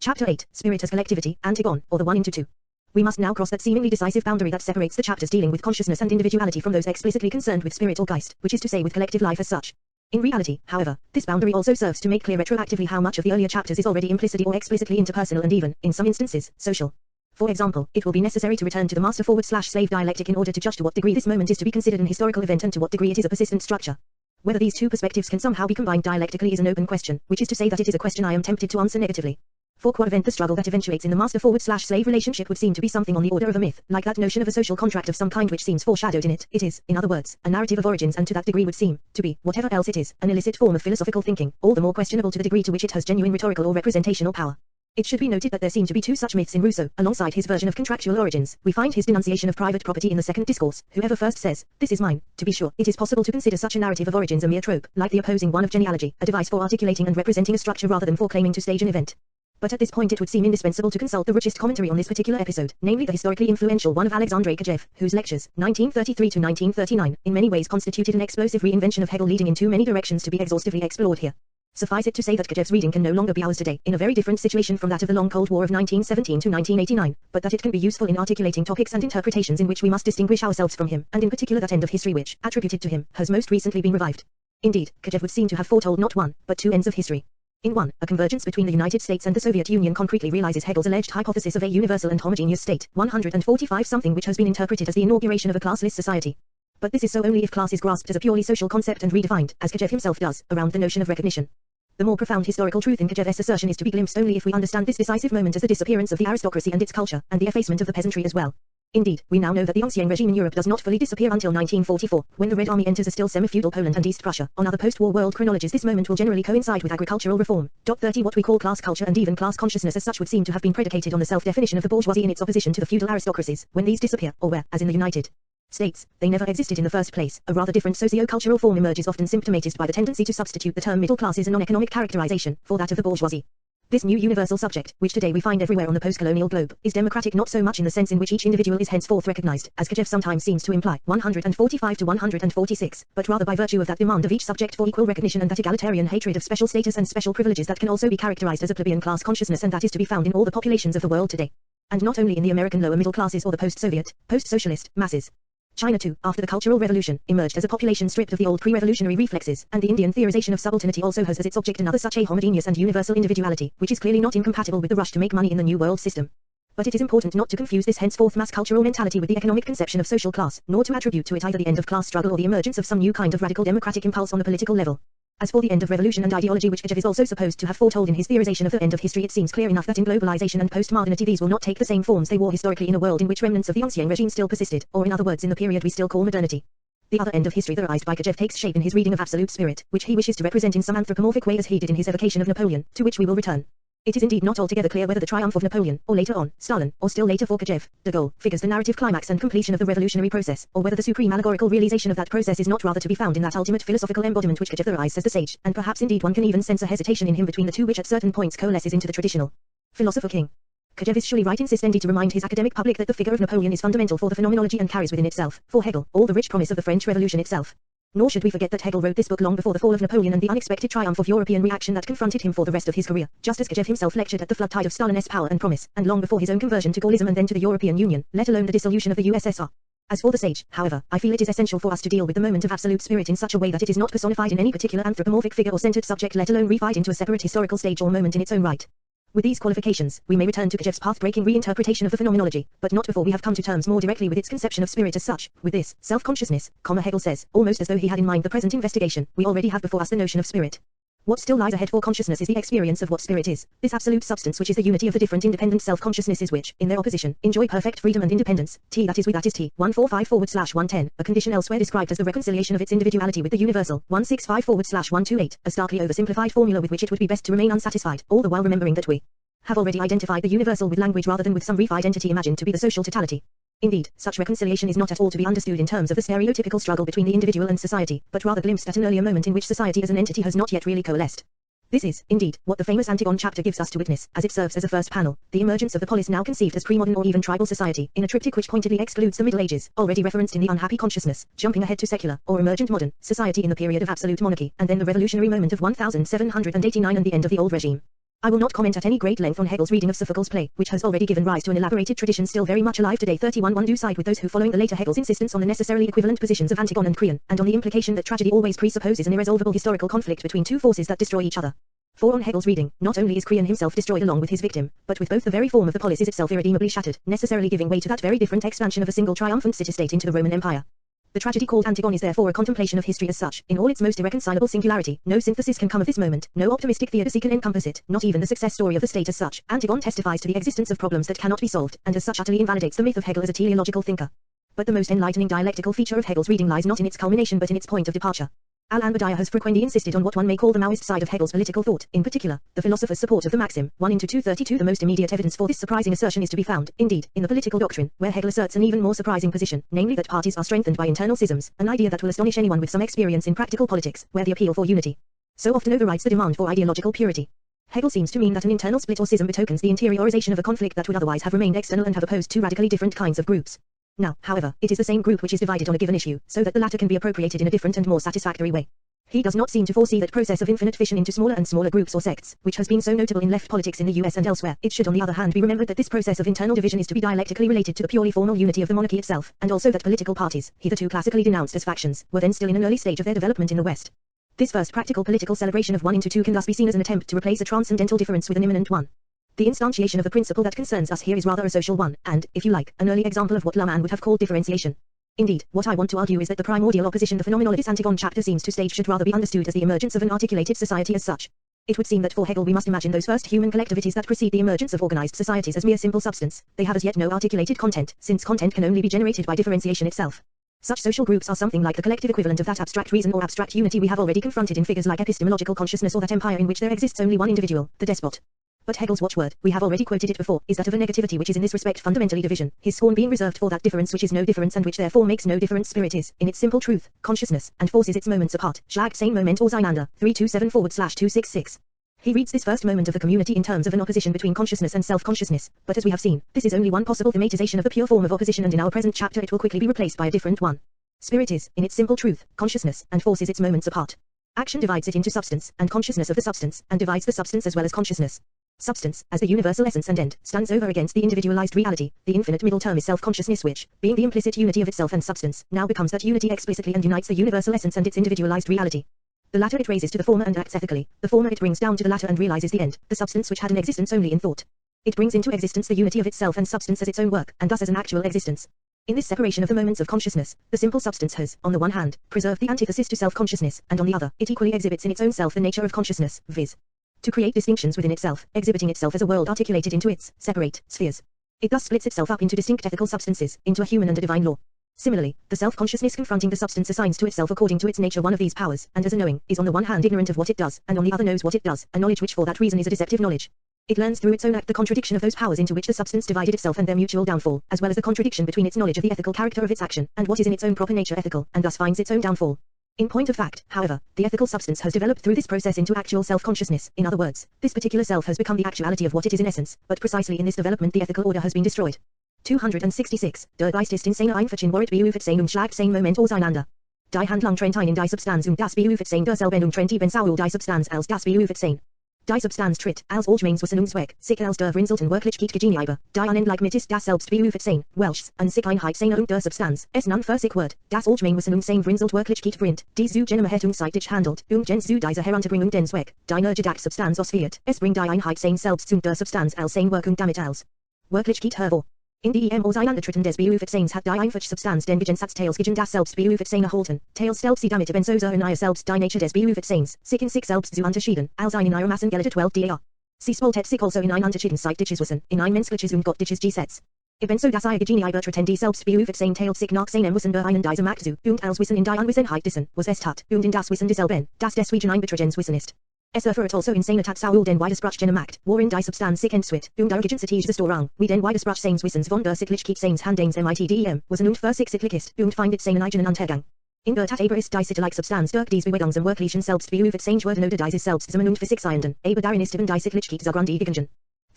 Chapter 8, Spirit as Collectivity, Antigone, or the One into Two. We must now cross that seemingly decisive boundary that separates the chapters dealing with consciousness and individuality from those explicitly concerned with spirit or Geist, which is to say with collective life as such. In reality, however, this boundary also serves to make clear retroactively how much of the earlier chapters is already implicitly or explicitly interpersonal and even, in some instances, social. For example, it will be necessary to return to the master-slave dialectic in order to judge to what degree this moment is to be considered an historical event and to what degree it is a persistent structure. Whether these two perspectives can somehow be combined dialectically is an open question, which is to say that it is a question I am tempted to answer negatively. For qua event the struggle that eventuates in the master-slave relationship would seem to be something on the order of a myth, like that notion of a social contract of some kind which seems foreshadowed in it. It is, in other words, a narrative of origins and to that degree would seem to be, whatever else it is, an illicit form of philosophical thinking, all the more questionable to the degree to which it has genuine rhetorical or representational power. It should be noted that there seem to be two such myths in Rousseau. Alongside his version of contractual origins, we find his denunciation of private property in the second discourse. Whoever first says, "This is mine," to be sure, it is possible to consider such a narrative of origins a mere trope, like the opposing one of genealogy, a device for articulating and representing a structure rather than for claiming to stage an event. But at this point it would seem indispensable to consult the richest commentary on this particular episode, namely the historically influential one of Alexandre Kajev, whose lectures, 1933 to 1939, in many ways constituted an explosive reinvention of Hegel leading in too many directions to be exhaustively explored here. Suffice it to say that Kajev's reading can no longer be ours today, in a very different situation from that of the long Cold War of 1917 to 1989, but that it can be useful in articulating topics and interpretations in which we must distinguish ourselves from him, and in particular that end of history which, attributed to him, has most recently been revived. Indeed, Kajev would seem to have foretold not one, but two ends of history. In one, a convergence between the United States and the Soviet Union concretely realizes Hegel's alleged hypothesis of a universal and homogeneous state, 145 something, which has been interpreted as the inauguration of a classless society. But this is so only if class is grasped as a purely social concept and redefined, as Kajev himself does, around the notion of recognition. The more profound historical truth in Kajev's assertion is to be glimpsed only if we understand this decisive moment as the disappearance of the aristocracy and its culture, and the effacement of the peasantry as well. Indeed, we now know that the Ancien regime in Europe does not fully disappear until 1944, when the Red Army enters a still semi-feudal Poland and East Prussia. On other post-war world chronologies this moment will generally coincide with agricultural reform. 30 What we call class culture and even class consciousness as such would seem to have been predicated on the self-definition of the bourgeoisie in its opposition to the feudal aristocracies, when these disappear, or where, as in the United States, they never existed in the first place. A rather different socio-cultural form emerges, often symptomatized by the tendency to substitute the term middle class as a non-economic characterization for that of the bourgeoisie. This new universal subject, which today we find everywhere on the post-colonial globe, is democratic not so much in the sense in which each individual is henceforth recognized, as Kajev sometimes seems to imply, 145 to 146, but rather by virtue of that demand of each subject for equal recognition and that egalitarian hatred of special status and special privileges that can also be characterized as a plebeian class consciousness, and that is to be found in all the populations of the world today. And not only in the American lower middle classes or the post-Soviet, post-socialist masses. China too, after the Cultural Revolution, emerged as a population stripped of the old pre-revolutionary reflexes, and the Indian theorization of subalternity also has as its object another such a homogeneous and universal individuality, which is clearly not incompatible with the rush to make money in the New World system. But it is important not to confuse this henceforth mass cultural mentality with the economic conception of social class, nor to attribute to it either the end of class struggle or the emergence of some new kind of radical democratic impulse on the political level. As for the end of revolution and ideology which Kajev is also supposed to have foretold in his theorization of the end of history, it seems clear enough that in globalization and postmodernity these will not take the same forms they wore historically in a world in which remnants of the Ancien regime still persisted, or in other words in the period we still call modernity. The other end of history theorized by Kajev takes shape in his reading of absolute spirit, which he wishes to represent in some anthropomorphic way as he did in his evocation of Napoleon, to which we will return. It is indeed not altogether clear whether the triumph of Napoleon, or later on, Stalin, or still later for Kajev, de Gaulle, figures the narrative climax and completion of the revolutionary process, or whether the supreme allegorical realization of that process is not rather to be found in that ultimate philosophical embodiment which Kajev theorized as the sage, and perhaps indeed one can even sense a hesitation in him between the two which at certain points coalesces into the traditional philosopher king. Kajev is surely right indeed to remind his academic public that the figure of Napoleon is fundamental for the phenomenology and carries within itself, for Hegel, all the rich promise of the French Revolution itself. Nor should we forget that Hegel wrote this book long before the fall of Napoleon and the unexpected triumph of European reaction that confronted him for the rest of his career, just as Kajev himself lectured at the flood tide of Stalin's power and promise, and long before his own conversion to Gaullism and then to the European Union, let alone the dissolution of the USSR. As for the sage, however, I feel it is essential for us to deal with the moment of absolute spirit in such a way that it is not personified in any particular anthropomorphic figure or centered subject, let alone reified into a separate historical stage or moment in its own right. With these qualifications, we may return to Kajev's path-breaking reinterpretation of the phenomenology, but not before we have come to terms more directly with its conception of spirit as such. With this, self-consciousness, Hegel says, almost as though he had in mind the present investigation, we already have before us the notion of spirit. What still lies ahead for consciousness is the experience of what spirit is, this absolute substance which is the unity of the different independent self-consciousnesses which, in their opposition, enjoy perfect freedom and independence. That is T 145/110, a condition elsewhere described as the reconciliation of its individuality with the universal, 165/128, a starkly oversimplified formula with which it would be best to remain unsatisfied, all the while remembering that we have already identified the universal with language rather than with some reified entity imagined to be the social totality. Indeed, such reconciliation is not at all to be understood in terms of the stereotypical struggle between the individual and society, but rather glimpsed at an earlier moment in which society as an entity has not yet really coalesced. This is, indeed, what the famous Antigone chapter gives us to witness, as it serves as a first panel, the emergence of the polis now conceived as pre-modern or even tribal society, in a triptych which pointedly excludes the Middle Ages, already referenced in the unhappy consciousness, jumping ahead to secular, or emergent modern, society in the period of absolute monarchy, and then the revolutionary moment of 1789 and the end of the old regime. I will not comment at any great length on Hegel's reading of Sophocles' play, which has already given rise to an elaborated tradition still very much alive today. 31 1 do side with those who, following the later Hegel's insistence on the necessarily equivalent positions of Antigone and Creon, and on the implication that tragedy always presupposes an irresolvable historical conflict between two forces that destroy each other. For on Hegel's reading, not only is Creon himself destroyed along with his victim, but with both the very form of the polis is itself irredeemably shattered, necessarily giving way to that very different expansion of a single triumphant city-state into the Roman Empire. The tragedy called Antigone is therefore a contemplation of history as such, in all its most irreconcilable singularity. No synthesis can come of this moment, no optimistic theodicy can encompass it, not even the success story of the state as such. Antigone testifies to the existence of problems that cannot be solved, and as such utterly invalidates the myth of Hegel as a teleological thinker. But the most enlightening dialectical feature of Hegel's reading lies not in its culmination but in its point of departure. Al-Anbadiah has frequently insisted on what one may call the Maoist side of Hegel's political thought, in particular, the philosopher's support of the maxim, 1 into 232. The most immediate evidence for this surprising assertion is to be found, indeed, in the political doctrine, where Hegel asserts an even more surprising position, namely that parties are strengthened by internal schisms, an idea that will astonish anyone with some experience in practical politics, where the appeal for unity so often overrides the demand for ideological purity. Hegel seems to mean that an internal split or schism betokens the interiorization of a conflict that would otherwise have remained external and have opposed two radically different kinds of groups. Now, however, it is the same group which is divided on a given issue, so that the latter can be appropriated in a different and more satisfactory way. He does not seem to foresee that process of infinite fission into smaller and smaller groups or sects, which has been so notable in left politics in the US and elsewhere. It should on the other hand be remembered that this process of internal division is to be dialectically related to the purely formal unity of the monarchy itself, and also that political parties, hitherto classically denounced as factions, were then still in an early stage of their development in the West. This first practical political celebration of 1 into 2 can thus be seen as an attempt to replace a transcendental difference with an immanent one. The instantiation of the principle that concerns us here is rather a social one, and, if you like, an early example of what Laman would have called differentiation. Indeed, what I want to argue is that the primordial opposition the Phenomenology's Antigone chapter seems to stage should rather be understood as the emergence of an articulated society as such. It would seem that for Hegel we must imagine those first human collectivities that precede the emergence of organized societies as mere simple substance. They have as yet no articulated content, since content can only be generated by differentiation itself. Such social groups are something like the collective equivalent of that abstract reason or abstract unity we have already confronted in figures like epistemological consciousness or that empire in which there exists only one individual, the despot. But Hegel's watchword, we have already quoted it before, is that of a negativity which is in this respect fundamentally division, his scorn being reserved for that difference which is no difference and which therefore makes no difference. Spirit is, in its simple truth, consciousness, and forces its moments apart. Schlag sein Moment auseinander, 327/266. He reads this first moment of the community in terms of an opposition between consciousness and self-consciousness, but as we have seen, this is only one possible thematization of the pure form of opposition, and in our present chapter it will quickly be replaced by a different one. Spirit is, in its simple truth, consciousness, and forces its moments apart. Action divides it into substance, and consciousness of the substance, and divides the substance as well as consciousness. Substance, as the universal essence and end, stands over against the individualized reality. The infinite middle term is self-consciousness which, being the implicit unity of itself and substance, now becomes that unity explicitly and unites the universal essence and its individualized reality. The latter it raises to the former and acts ethically, the former it brings down to the latter and realizes the end, the substance which had an existence only in thought. It brings into existence the unity of itself and substance as its own work, and thus as an actual existence. In this separation of the moments of consciousness, the simple substance has, on the one hand, preserved the antithesis to self-consciousness, and on the other, it equally exhibits in its own self the nature of consciousness, viz. To create distinctions within itself, exhibiting itself as a world articulated into its separate spheres. It thus splits itself up into distinct ethical substances, into a human and a divine law. Similarly, the self-consciousness confronting the substance assigns to itself according to its nature one of these powers, and as a knowing, is on the one hand ignorant of what it does, and on the other knows what it does, a knowledge which for that reason is a deceptive knowledge. It learns through its own act the contradiction of those powers into which the substance divided itself and their mutual downfall, as well as the contradiction between its knowledge of the ethical character of its action, and what is in its own proper nature ethical, and thus finds its own downfall. In point of fact, however, the ethical substance has developed through this process into actual self-consciousness. In other words, this particular self has become the actuality of what it is in essence, but precisely in this development the ethical order has been destroyed. 266. Der Geist ist in seiner Einverstehen Wort beübt sein Schlag sein Moment auseinander. Die Handlung trennt ein in die Substanz das beübt sein derselben trennt ebenso die Substanz als das beübt sein. Die Substanz tritt, als algemeens was een Zweck, sich als der Verinselten Wirklichkeit gegenüber, die unendlich ist das selbst beübt sein, welches, an sich Einheit seiner und der Substanz, es nan für sich wird, das algemein was sein Verinselt Wirklichkeit bringt, die zu jenem Erhettungsseitig handelt, gen zu dieser Heranterbringung den Zweck, die nergedacht Substanz ausführt, es bringt die Einheit sein selbst und der Substanz als sein Wirkung damit als Wirklichkeit hervor. In die Auseinandertritten des Bewusstseins hat die einfache Substanz den Gegensatz teils gegen das Selbstbewusstsein erhalten, teils stellt sie damit ebenso in ihr selbst die Nature des Bewusstseins, sich in sich selbst zu unterschieden, als ein in ihrer Massen geltete 12 DA. Sie spaltet sich also in ein unterschiedenseitiges Wissen, in ein menschliches und göttliches Gesetz. Ebenso das ihr gegenüber treten die Selbstbewusstsein teils sich nach seinem Wissen der einen dieser Macht zu, und als Wissen in die Unwissenheit dessen, was es tat, und in das Wissen desselben, das deswegen ein betriegenes Wissen ist. Es erfährt also in seiner Tatsache den Widerspruch jener Macht, worin die Substanz sich entschwit, und der Gegensatz des Dorang, wie den Widerspruch seines Wissens von der Sittlichkeit seines Handelns mitdem, was und für sich sittlich ist, und findet seinen eigenen Untergang. In der Tat aber ist die sittliche Substanz durch dies Bewegung zum wirklichen Selbstbewusstsein worden oder dieses Selbst und für sich seienden, aber darin ist eben die Sittlichkeit so grundlegend.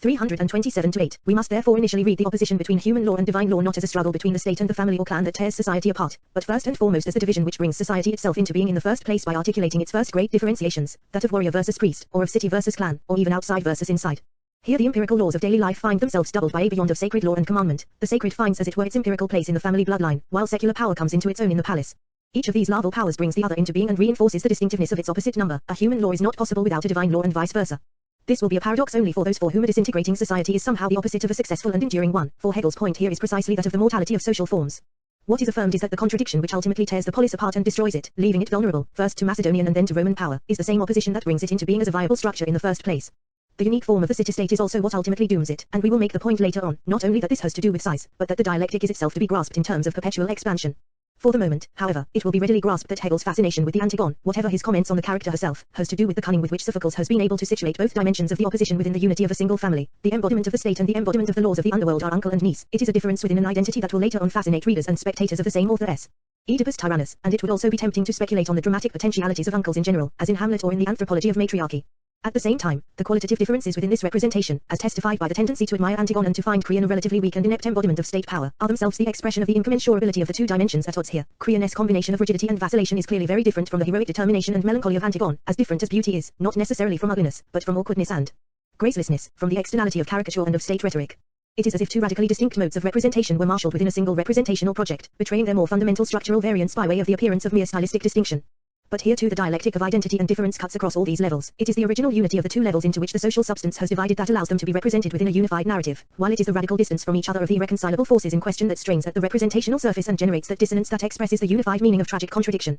327-8. We must therefore initially read the opposition between human law and divine law not as a struggle between the state and the family or clan that tears society apart, but first and foremost as the division which brings society itself into being in the first place by articulating its first great differentiations, that of warrior versus priest, or of city versus clan, or even outside versus inside. Here the empirical laws of daily life find themselves doubled by a beyond of sacred law and commandment. The sacred finds as it were its empirical place in the family bloodline, while secular power comes into its own in the palace. Each of these larval powers brings the other into being and reinforces the distinctiveness of its opposite number. A human law is not possible without a divine law and vice versa. This will be a paradox only for those for whom a disintegrating society is somehow the opposite of a successful and enduring one, for Hegel's point here is precisely that of the mortality of social forms. What is affirmed is that the contradiction which ultimately tears the polis apart and destroys it, leaving it vulnerable, first to Macedonian and then to Roman power, is the same opposition that brings it into being as a viable structure in the first place. The unique form of the city-state is also what ultimately dooms it, and we will make the point later on, not only that this has to do with size, but that the dialectic is itself to be grasped in terms of perpetual expansion. For the moment, however, it will be readily grasped that Hegel's fascination with the Antigone, whatever his comments on the character herself, has to do with the cunning with which Sophocles has been able to situate both dimensions of the opposition within the unity of a single family. The embodiment of the state and the embodiment of the laws of the underworld are uncle and niece. It is a difference within an identity that will later on fascinate readers and spectators of the same authoress. Oedipus Tyrannus, and it would also be tempting to speculate on the dramatic potentialities of uncles in general, as in Hamlet or in the anthropology of matriarchy. At the same time, the qualitative differences within this representation, as testified by the tendency to admire Antigone and to find Creon a relatively weak and inept embodiment of state power, are themselves the expression of the incommensurability of the two dimensions at odds here. Creon's combination of rigidity and vacillation is clearly very different from the heroic determination and melancholy of Antigone, as different as beauty is, not necessarily from ugliness, but from awkwardness and gracelessness, from the externality of caricature and of state rhetoric. It is as if two radically distinct modes of representation were marshaled within a single representational project, betraying their more fundamental structural variance by way of the appearance of mere stylistic distinction. But here too the dialectic of identity and difference cuts across all these levels. It is the original unity of the two levels into which the social substance has divided that allows them to be represented within a unified narrative, while it is the radical distance from each other of the irreconcilable forces in question that strains at the representational surface and generates that dissonance that expresses the unified meaning of tragic contradiction.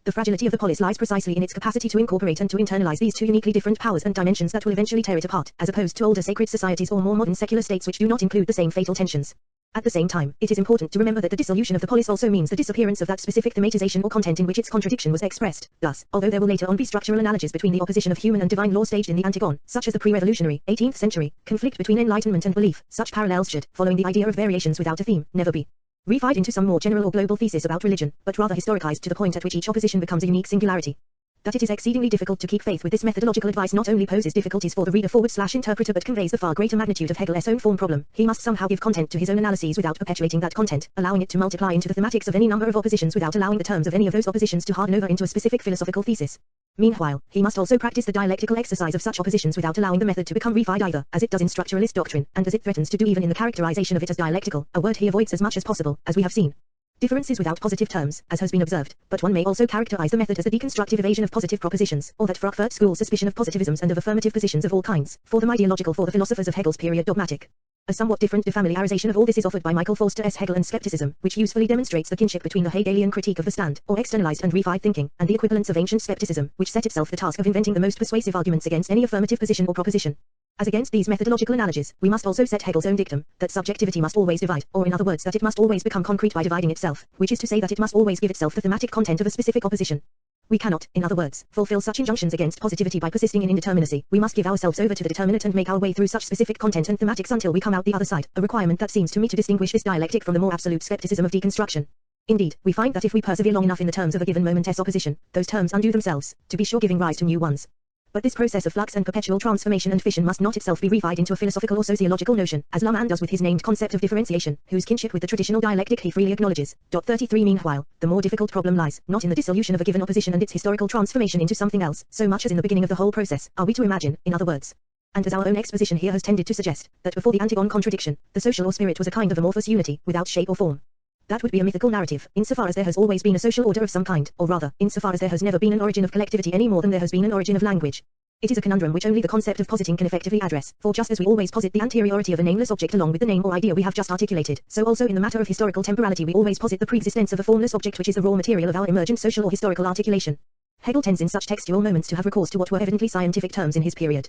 The fragility of the polis lies precisely in its capacity to incorporate and to internalize these two uniquely different powers and dimensions that will eventually tear it apart, as opposed to older sacred societies or more modern secular states which do not include the same fatal tensions. At the same time, it is important to remember that the dissolution of the polis also means the disappearance of that specific thematization or content in which its contradiction was expressed. Thus, although there will later on be structural analogies between the opposition of human and divine law staged in the Antigone, such as the pre-revolutionary, 18th century, conflict between enlightenment and belief, such parallels should, following the idea of variations without a theme, never be reified into some more general or global thesis about religion, but rather historicized to the point at which each opposition becomes a unique singularity. That it is exceedingly difficult to keep faith with this methodological advice not only poses difficulties for the reader/interpreter but conveys the far greater magnitude of Hegel's own form problem. He must somehow give content to his own analyses without perpetuating that content, allowing it to multiply into the thematics of any number of oppositions without allowing the terms of any of those oppositions to harden over into a specific philosophical thesis. Meanwhile, he must also practice the dialectical exercise of such oppositions without allowing the method to become reified either, as it does in structuralist doctrine, and as it threatens to do even in the characterization of it as dialectical, a word he avoids as much as possible, as we have seen. Differences without positive terms, as has been observed, but one may also characterize the method as the deconstructive evasion of positive propositions, or that Frankfurt School suspicion of positivisms and of affirmative positions of all kinds, for them ideological for the philosophers of Hegel's period dogmatic. A somewhat different defamiliarization of all this is offered by Michael Forster S. Hegel and Skepticism, which usefully demonstrates the kinship between the Hegelian critique of the stand, or externalized and reified thinking, and the equivalence of ancient skepticism, which set itself the task of inventing the most persuasive arguments against any affirmative position or proposition. As against these methodological analogies, we must also set Hegel's own dictum, that subjectivity must always divide, or in other words that it must always become concrete by dividing itself, which is to say that it must always give itself the thematic content of a specific opposition. We cannot, in other words, fulfill such injunctions against positivity by persisting in indeterminacy. We must give ourselves over to the determinate and make our way through such specific content and thematics until we come out the other side, a requirement that seems to me to distinguish this dialectic from the more absolute skepticism of deconstruction. Indeed, we find that if we persevere long enough in the terms of a given moment's opposition, those terms undo themselves, to be sure giving rise to new ones. But this process of flux and perpetual transformation and fission must not itself be reified into a philosophical or sociological notion, as Luhmann does with his named concept of differentiation, whose kinship with the traditional dialectic he freely acknowledges. 33 Meanwhile, the more difficult problem lies, not in the dissolution of a given opposition and its historical transformation into something else, so much as in the beginning of the whole process. Are we to imagine, in other words, and as our own exposition here has tended to suggest, that before the Antigone contradiction, the social or spirit was a kind of amorphous unity, without shape or form? That would be a mythical narrative, insofar as there has always been a social order of some kind, or rather, insofar as there has never been an origin of collectivity any more than there has been an origin of language. It is a conundrum which only the concept of positing can effectively address, for just as we always posit the anteriority of a nameless object along with the name or idea we have just articulated, so also in the matter of historical temporality we always posit the preexistence of a formless object which is the raw material of our emergent social or historical articulation. Hegel tends in such textual moments to have recourse to what were evidently scientific terms in his period.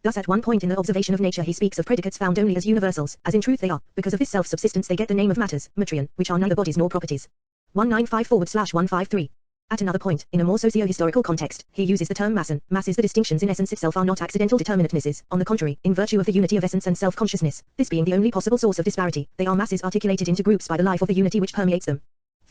Thus at one point in the observation of nature he speaks of predicates found only as universals, as in truth they are. Because of this self-subsistence they get the name of matters, materion, which are neither bodies nor properties. 195/153. At another point, in a more socio-historical context, he uses the term masson. Masses the distinctions in essence itself are not accidental determinatenesses, on the contrary, in virtue of the unity of essence and self-consciousness, this being the only possible source of disparity, they are masses articulated into groups by the life of the unity which permeates them.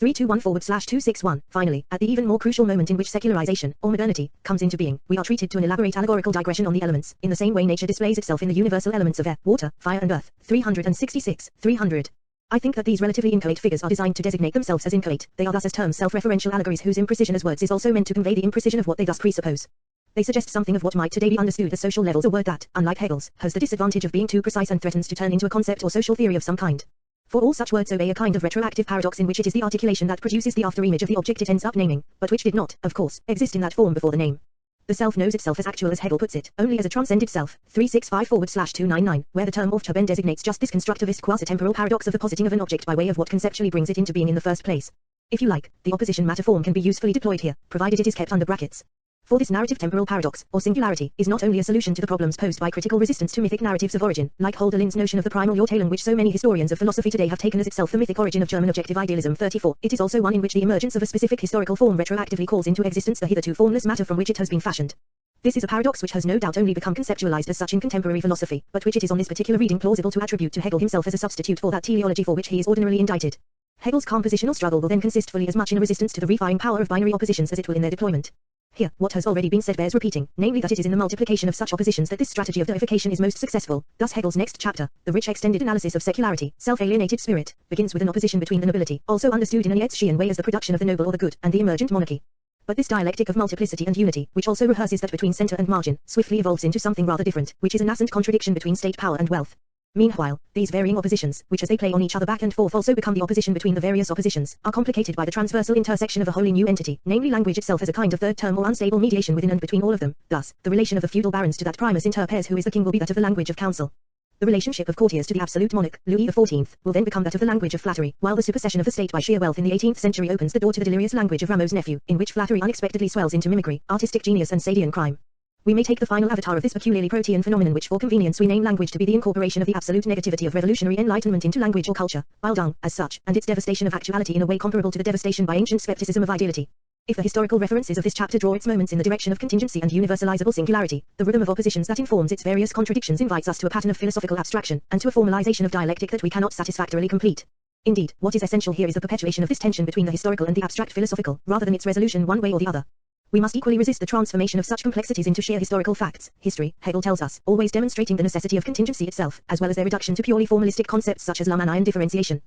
321/261. Finally, at the even more crucial moment in which secularization, or modernity, comes into being, we are treated to an elaborate allegorical digression on the elements, in the same way nature displays itself in the universal elements of air, water, fire and earth. 366. 300. I think that these relatively inchoate figures are designed to designate themselves as inchoate. They are thus as terms self-referential allegories whose imprecision as words is also meant to convey the imprecision of what they thus presuppose. They suggest something of what might today be understood as social levels, a word that, unlike Hegel's, has the disadvantage of being too precise and threatens to turn into a concept or social theory of some kind. For all such words obey a kind of retroactive paradox in which it is the articulation that produces the after-image of the object it ends up naming, but which did not, of course, exist in that form before the name. The self knows itself as actual, as Hegel puts it, only as a transcended self. 365/299, where the term Aufheben designates just this constructivist quasi-temporal paradox of the positing of an object by way of what conceptually brings it into being in the first place. If you like, the opposition matter form can be usefully deployed here, provided it is kept under brackets. For this narrative temporal paradox, or singularity, is not only a solution to the problems posed by critical resistance to mythic narratives of origin, like Hölderlin's notion of the primal Urteilung which so many historians of philosophy today have taken as itself the mythic origin of German objective idealism. 34. It is also one in which the emergence of a specific historical form retroactively calls into existence the hitherto formless matter from which it has been fashioned. This is a paradox which has no doubt only become conceptualized as such in contemporary philosophy, but which it is on this particular reading plausible to attribute to Hegel himself as a substitute for that teleology for which he is ordinarily indicted. Hegel's compositional struggle will then consist fully as much in a resistance to the reifying power of binary oppositions as it will in their deployment. Here, what has already been said bears repeating, namely that it is in the multiplication of such oppositions that this strategy of deification is most successful. Thus Hegel's next chapter, the rich extended analysis of secularity, self-alienated spirit, begins with an opposition between the nobility, also understood in a Nietzschean way as the production of the noble or the good, and the emergent monarchy. But this dialectic of multiplicity and unity, which also rehearses that between center and margin, swiftly evolves into something rather different, which is a nascent contradiction between state power and wealth. Meanwhile, these varying oppositions, which as they play on each other back and forth also become the opposition between the various oppositions, are complicated by the transversal intersection of a wholly new entity, namely language itself as a kind of third term or unstable mediation within and between all of them. Thus, the relation of the feudal barons to that primus inter pares who is the king will be that of the language of counsel. The relationship of courtiers to the absolute monarch, Louis XIV, will then become that of the language of flattery, while the supersession of the state by sheer wealth in the 18th century opens the door to the delirious language of Rameau's nephew, in which flattery unexpectedly swells into mimicry, artistic genius and Sadian crime. We may take the final avatar of this peculiarly protean phenomenon which for convenience we name language to be the incorporation of the absolute negativity of revolutionary enlightenment into language or culture, bile dung, as such, and its devastation of actuality in a way comparable to the devastation by ancient skepticism of ideality. If the historical references of this chapter draw its moments in the direction of contingency and universalizable singularity, the rhythm of oppositions that informs its various contradictions invites us to a pattern of philosophical abstraction, and to a formalization of dialectic that we cannot satisfactorily complete. Indeed, what is essential here is the perpetuation of this tension between the historical and the abstract philosophical, rather than its resolution one way or the other. We must equally resist the transformation of such complexities into sheer historical facts. History, Hegel tells us, always demonstrating the necessity of contingency itself, as well as their reduction to purely formalistic concepts such as la and differentiation.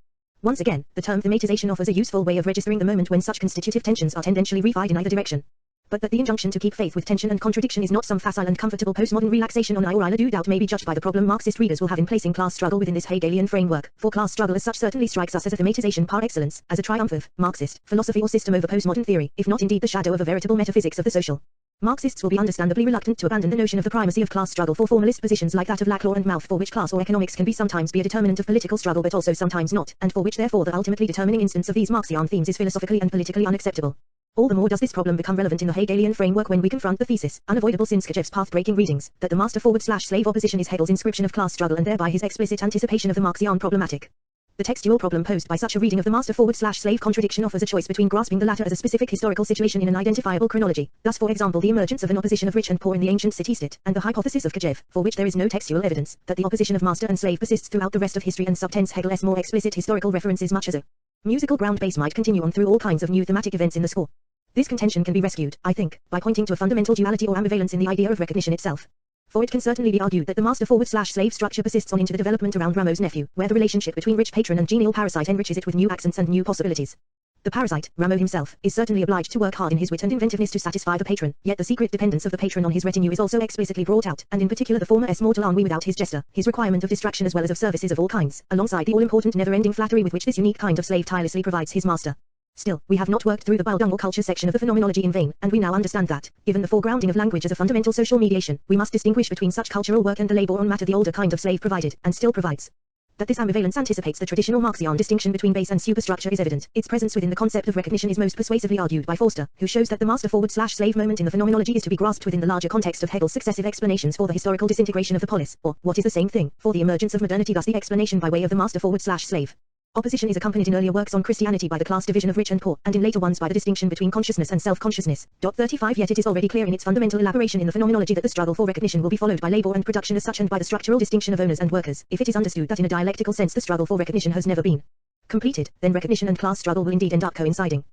Once again, the term thematization offers a useful way of registering the moment when such constitutive tensions are tendentially reified in either direction. But that the injunction to keep faith with tension and contradiction is not some facile and comfortable postmodern relaxation on I or I do doubt may be judged by the problem Marxist readers will have in placing class struggle within this Hegelian framework, for class struggle as such certainly strikes us as a thematization par excellence, as a triumph of Marxist philosophy or system over postmodern theory, if not indeed the shadow of a veritable metaphysics of the social. Marxists will be understandably reluctant to abandon the notion of the primacy of class struggle for formalist positions like that of Laclau and Mouth, for which class or economics can be sometimes be a determinant of political struggle but also sometimes not, and for which therefore the ultimately determining instance of these Marxian themes is philosophically and politically unacceptable. All the more does this problem become relevant in the Hegelian framework when we confront the thesis, unavoidable since Kojève's path-breaking readings, that the master/slave opposition is Hegel's inscription of class struggle and thereby his explicit anticipation of the Marxian problematic. The textual problem posed by such a reading of the master/slave contradiction offers a choice between grasping the latter as a specific historical situation in an identifiable chronology, thus for example the emergence of an opposition of rich and poor in the ancient city-state, and the hypothesis of Kojève, for which there is no textual evidence, that the opposition of master and slave persists throughout the rest of history and subtends Hegel's more explicit historical references much as a musical ground bass might continue on through all kinds of new thematic events in the score. This contention can be rescued, I think, by pointing to a fundamental duality or ambivalence in the idea of recognition itself. For it can certainly be argued that the master/slave structure persists on into the development around Rameau's nephew, where the relationship between rich patron and genial parasite enriches it with new accents and new possibilities. The parasite, Rameau himself, is certainly obliged to work hard in his wit and inventiveness to satisfy the patron, yet the secret dependence of the patron on his retinue is also explicitly brought out, and in particular the former mortal ennui without his jester, his requirement of distraction as well as of services of all kinds, alongside the all-important never-ending flattery with which this unique kind of slave tirelessly provides his master. Still, we have not worked through the bile-dung or culture section of the Phenomenology in vain, and we now understand that, given the foregrounding of language as a fundamental social mediation, we must distinguish between such cultural work and the labor on matter the older kind of slave provided, and still provides. That this ambivalence anticipates the traditional Marxian distinction between base and superstructure is evident. Its presence within the concept of recognition is most persuasively argued by Forster, who shows that the master/slave moment in the Phenomenology is to be grasped within the larger context of Hegel's successive explanations for the historical disintegration of the polis, or, what is the same thing, for the emergence of modernity, thus the explanation by way of the master/slave. Opposition is accompanied in earlier works on Christianity by the class division of rich and poor, and in later ones by the distinction between consciousness and self-consciousness. 35 Yet it is already clear in its fundamental elaboration in the Phenomenology that the struggle for recognition will be followed by labor and production as such and by the structural distinction of owners and workers, if it is understood that in a dialectical sense the struggle for recognition has never been Completed, then recognition and class struggle will indeed end up coinciding.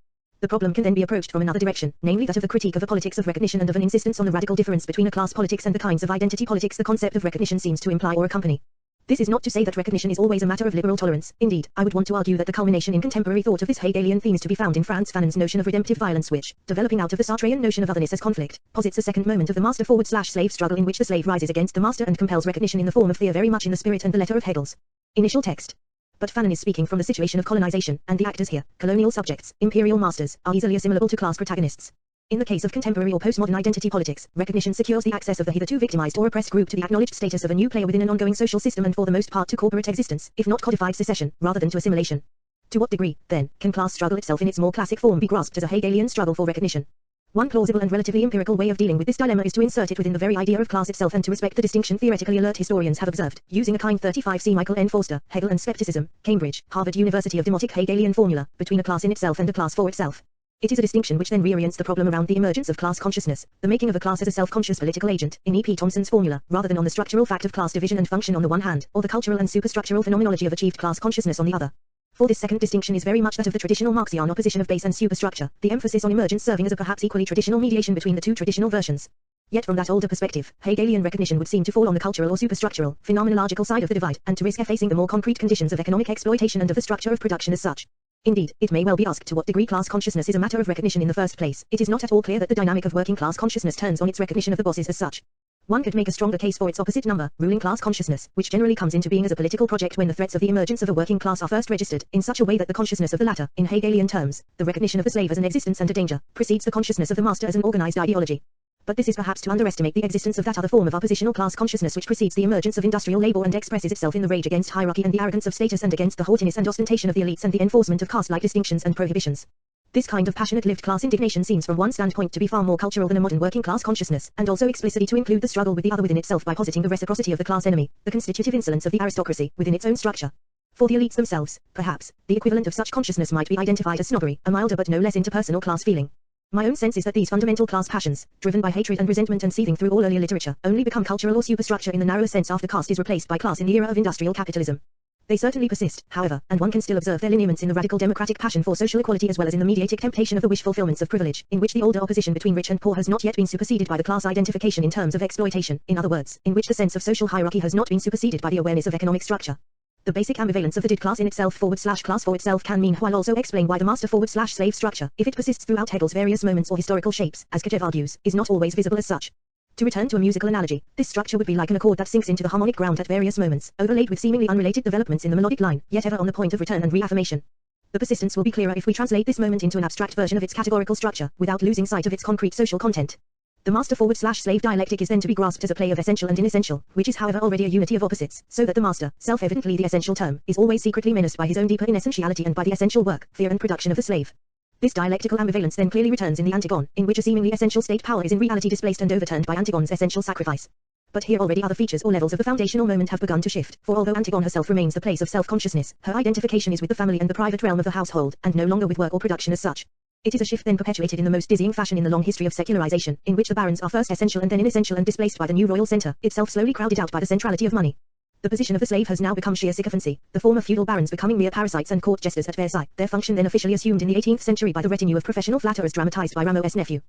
The problem can then be approached from another direction, namely that of the critique of the politics of recognition and of an insistence on the radical difference between a class politics and the kinds of identity politics the concept of recognition seems to imply or accompany. This is not to say that recognition is always a matter of liberal tolerance. Indeed, I would want to argue that the culmination in contemporary thought of this Hegelian theme is to be found in Frantz Fanon's notion of redemptive violence which, developing out of the Sartrean notion of otherness as conflict, posits a second moment of the master/slave struggle in which the slave rises against the master and compels recognition in the form of fear, very much in the spirit and the letter of Hegel's initial text. But Fanon is speaking from the situation of colonization, and the actors here, colonial subjects, imperial masters, are easily assimilable to class protagonists. In the case of contemporary or postmodern identity politics, recognition secures the access of the hitherto victimized or oppressed group to the acknowledged status of a new player within an ongoing social system and for the most part to corporate existence, if not codified secession, rather than to assimilation. To what degree, then, can class struggle itself in its more classic form be grasped as a Hegelian struggle for recognition? One plausible and relatively empirical way of dealing with this dilemma is to insert it within the very idea of class itself and to respect the distinction theoretically alert historians have observed, using a kind 35c Michael N. Forster, Hegel and Skepticism, Cambridge, Harvard University of demotic Hegelian formula, between a class in itself and a class for itself. It is a distinction which then reorients the problem around the emergence of class consciousness, the making of a class as a self-conscious political agent, in E.P. Thompson's formula, rather than on the structural fact of class division and function on the one hand, or the cultural and superstructural phenomenology of achieved class consciousness on the other. For this second distinction is very much that of the traditional Marxian opposition of base and superstructure, the emphasis on emergence serving as a perhaps equally traditional mediation between the two traditional versions. Yet from that older perspective, Hegelian recognition would seem to fall on the cultural or superstructural, phenomenological side of the divide, and to risk effacing the more concrete conditions of economic exploitation and of the structure of production as such. Indeed, it may well be asked to what degree class consciousness is a matter of recognition in the first place. It is not at all clear that the dynamic of working class consciousness turns on its recognition of the bosses as such. One could make a stronger case for its opposite number, ruling class consciousness, which generally comes into being as a political project when the threats of the emergence of a working class are first registered, in such a way that the consciousness of the latter, in Hegelian terms, the recognition of the slave as an existence and a danger, precedes the consciousness of the master as an organized ideology. But this is perhaps to underestimate the existence of that other form of oppositional class consciousness which precedes the emergence of industrial labor and expresses itself in the rage against hierarchy and the arrogance of status and against the haughtiness and ostentation of the elites and the enforcement of caste-like distinctions and prohibitions. This kind of passionate lived class indignation seems from one standpoint to be far more cultural than a modern working class consciousness, and also explicitly to include the struggle with the other within itself by positing the reciprocity of the class enemy, the constitutive insolence of the aristocracy, within its own structure. For the elites themselves, perhaps, the equivalent of such consciousness might be identified as snobbery, a milder but no less interpersonal class feeling. My own sense is that these fundamental class passions, driven by hatred and resentment and seething through all earlier literature, only become cultural or superstructure in the narrower sense after caste is replaced by class in the era of industrial capitalism. They certainly persist, however, and one can still observe their lineaments in the radical democratic passion for social equality as well as in the mediatic temptation of the wish fulfillments of privilege, in which the older opposition between rich and poor has not yet been superseded by the class identification in terms of exploitation, in other words, in which the sense of social hierarchy has not been superseded by the awareness of economic structure. The basic ambivalence of the did class in itself /class for itself can mean while also explain why the master/slave structure, if it persists throughout Hegel's various moments or historical shapes, as Kajev argues, is not always visible as such. To return to a musical analogy, this structure would be like an accord that sinks into the harmonic ground at various moments, overlaid with seemingly unrelated developments in the melodic line, yet ever on the point of return and reaffirmation. The persistence will be clearer if we translate this moment into an abstract version of its categorical structure, without losing sight of its concrete social content. The master/slave dialectic is then to be grasped as a play of essential and inessential, which is however already a unity of opposites, so that the master, self-evidently the essential term, is always secretly menaced by his own deeper inessentiality and by the essential work, fear and production of the slave. This dialectical ambivalence then clearly returns in the Antigone, in which a seemingly essential state power is in reality displaced and overturned by Antigone's essential sacrifice. But here already other features or levels of the foundational moment have begun to shift, for although Antigone herself remains the place of self-consciousness, her identification is with the family and the private realm of the household, and no longer with work or production as such. It is a shift then perpetuated in the most dizzying fashion in the long history of secularization, in which the barons are first essential and then inessential and displaced by the new royal center, itself slowly crowded out by the centrality of money. The position of the slave has now become sheer sycophancy, the former feudal barons becoming mere parasites and court jesters at Versailles, their function then officially assumed in the 18th century by the retinue of professional flatterers dramatized by Rameau's nephew.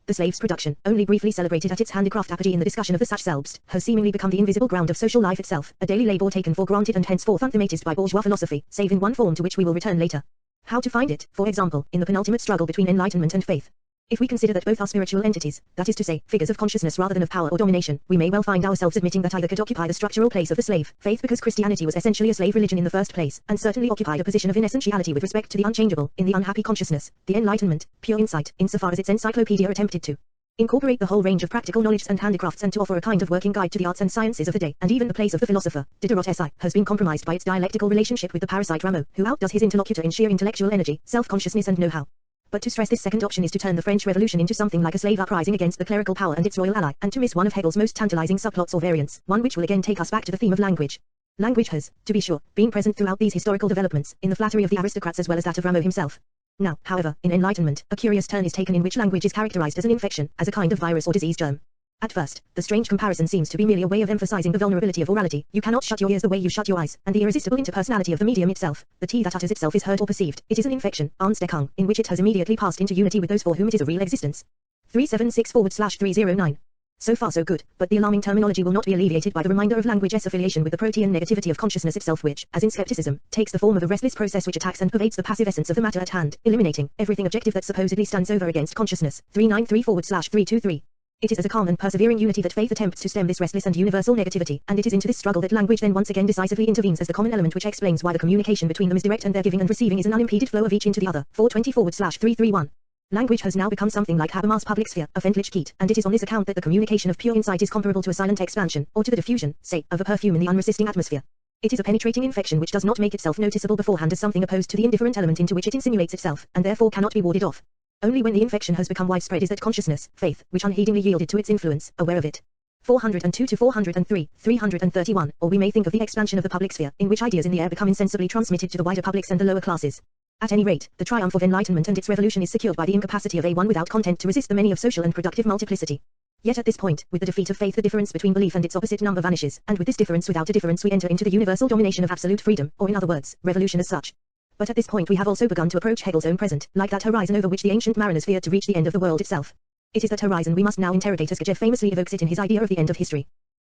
The slave's production, only briefly celebrated at its handicraft apogee in the discussion of the Sach selbst, has seemingly become the invisible ground of social life itself, a daily labor taken for granted and henceforth unthematized by bourgeois philosophy, save in one form to which we will return later. How to find it, for example, in the penultimate struggle between enlightenment and faith. If we consider that both are spiritual entities, that is to say, figures of consciousness rather than of power or domination, we may well find ourselves admitting that either could occupy the structural place of the slave, faith because Christianity was essentially a slave religion in the first place, and certainly occupied a position of inessentiality with respect to the unchangeable, in the unhappy consciousness, the Enlightenment, pure insight, insofar as its encyclopedia attempted to incorporate the whole range of practical knowledge and handicrafts and to offer a kind of working guide to the arts and sciences of the day, and even the place of the philosopher, Diderot SI, has been compromised by its dialectical relationship with the parasite Rameau, who outdoes his interlocutor in sheer intellectual energy, self-consciousness and know-how. But to stress this second option is to turn the French Revolution into something like a slave uprising against the clerical power and its royal ally, and to miss one of Hegel's most tantalizing subplots or variants, one which will again take us back to the theme of language. Language has, to be sure, been present throughout these historical developments, in the flattery of the aristocrats as well as that of Rameau himself. Now, however, in Enlightenment, a curious turn is taken in which language is characterized as an infection, as a kind of virus or disease germ. At first, the strange comparison seems to be merely a way of emphasizing the vulnerability of orality. You cannot shut your ears the way you shut your eyes, and the irresistible interpersonality of the medium itself. The tea that utters itself is heard or perceived. It is an infection, Ansteckung, in which it has immediately passed into unity with those for whom it is a real existence. 376/309. So far so good, but the alarming terminology will not be alleviated by the reminder of language's affiliation with the protean negativity of consciousness itself which, as in skepticism, takes the form of a restless process which attacks and pervades the passive essence of the matter at hand, eliminating everything objective that supposedly stands over against consciousness. 393/323. It is as a calm and persevering unity that faith attempts to stem this restless and universal negativity, and it is into this struggle that language then once again decisively intervenes as the common element which explains why the communication between them is direct and their giving and receiving is an unimpeded flow of each into the other. 424/331. Language has now become something like Habermas' public sphere, of Fredric Keat, and it is on this account that the communication of pure insight is comparable to a silent expansion, or to the diffusion, say, of a perfume in the unresisting atmosphere. It is a penetrating infection which does not make itself noticeable beforehand as something opposed to the indifferent element into which it insinuates itself, and therefore cannot be warded off. Only when the infection has become widespread is that consciousness, faith, which unheedingly yielded to its influence, aware of it. 402/403, 331, or we may think of the expansion of the public sphere, in which ideas in the air become insensibly transmitted to the wider publics and the lower classes. At any rate, the triumph of enlightenment and its revolution is secured by the incapacity of a one without content to resist the many of social and productive multiplicity. Yet at this point, with the defeat of faith the difference between belief and its opposite number vanishes, and with this difference without a difference we enter into the universal domination of absolute freedom, or in other words, revolution as such. But at this point we have also begun to approach Hegel's own present, like that horizon over which the ancient mariners feared to reach the end of the world itself. It is that horizon we must now interrogate as Hegel famously evokes it in his idea of the end of history.